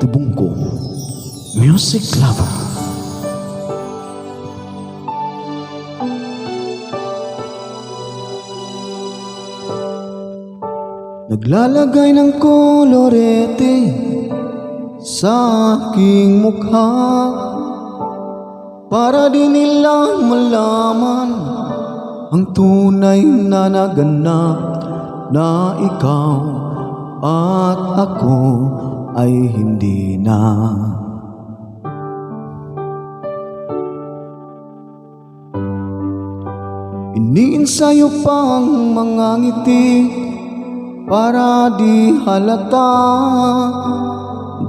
Kubungko Music Lover. Naglalagay ng kolorete sa aking mukha para di nila malaman ang tunay na naganap, na ikaw at ako ay hindi na. Iniinsayo pang mga ngiti para di halata,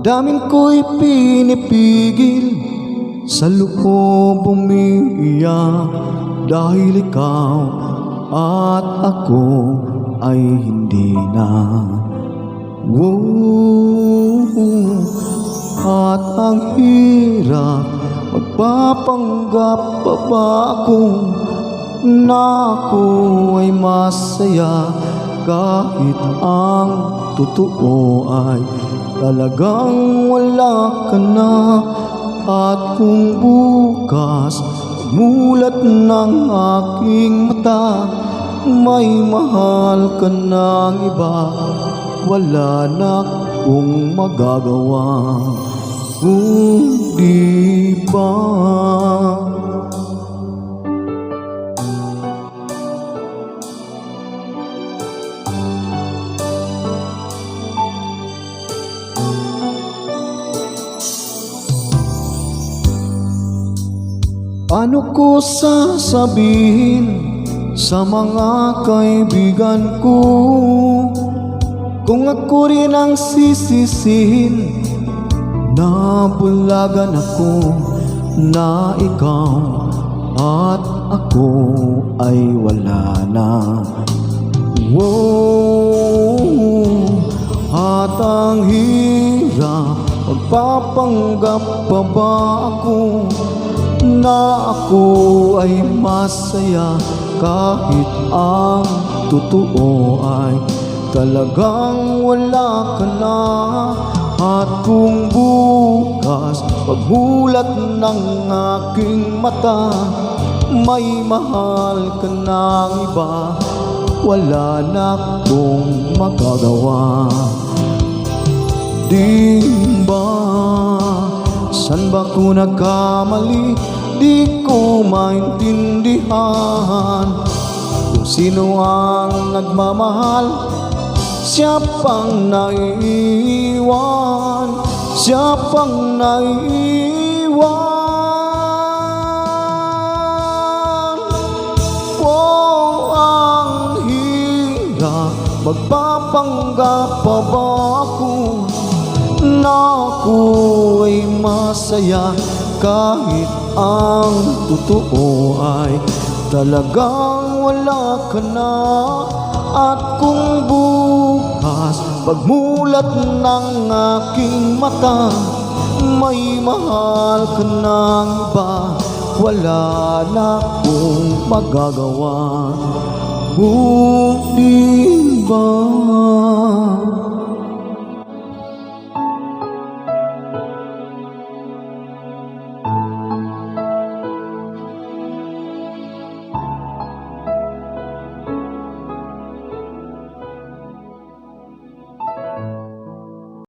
damin ko'y pinipigil, sa loob umiiyak, dahil ikaw at ako ay hindi na. At ang hirap, magpapanggap pa ba ako na ako ay masaya, kahit ang totoo ay talagang wala ka na. At kung bukas mulat ng aking mata, may mahal ka ng iba, wala na akong magagawa, kundi ba paano ko sasabihin sa mga kaibigan ko kung ako rin ang sisisihin? Nabulagan ako na ikaw at ako ay wala na. At ang hirap, magpapanggap pa ba ako na ako ay masaya, kahit ang totoo ay talagang wala ka na. At kung bukas pagmulat ng aking mata, may mahal ka ng iba, wala na akong magagawa. Di ba, san ba ko nagkamali? Di ko maintindihan kung sino ang nagmamahal, siya pang naiiwan, siya pang naiiwan. Ang hirap, magpapanggap pa ba ako na ako ay masaya, kahit ang totoo ay talagang wala ka na. At kung bukas pagmulat ng aking mata, may mahal ka ng iba, wala na akong magagawa, di ba?